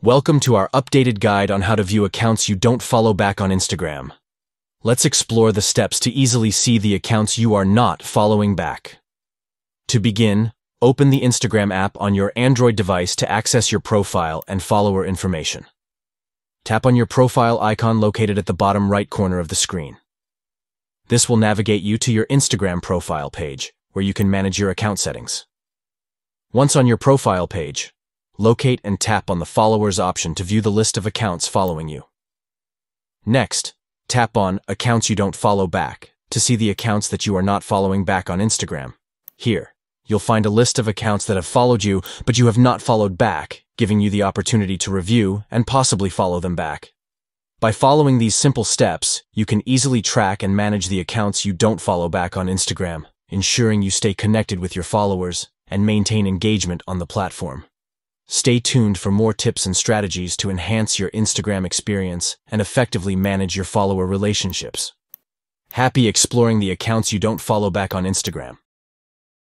Welcome to our updated guide on how to view accounts you don't follow back on Instagram. Let's explore the steps to easily see the accounts you are not following back. To begin, open the Instagram app on your Android device to access your profile and follower information. Tap on your profile icon located at the bottom right corner of the screen. This will navigate you to your Instagram profile page, where you can manage your account settings. Once on your profile page, locate and tap on the Followers option to view the list of accounts following you. Next, tap on Accounts You Don't Follow Back to see the accounts that you are not following back on Instagram. Here, you'll find a list of accounts that have followed you, but you have not followed back, giving you the opportunity to review and possibly follow them back. By following these simple steps, you can easily track and manage the accounts you don't follow back on Instagram, ensuring you stay connected with your followers and maintain engagement on the platform. Stay tuned for more tips and strategies to enhance your Instagram experience and effectively manage your follower relationships. Happy exploring the accounts you don't follow back on Instagram.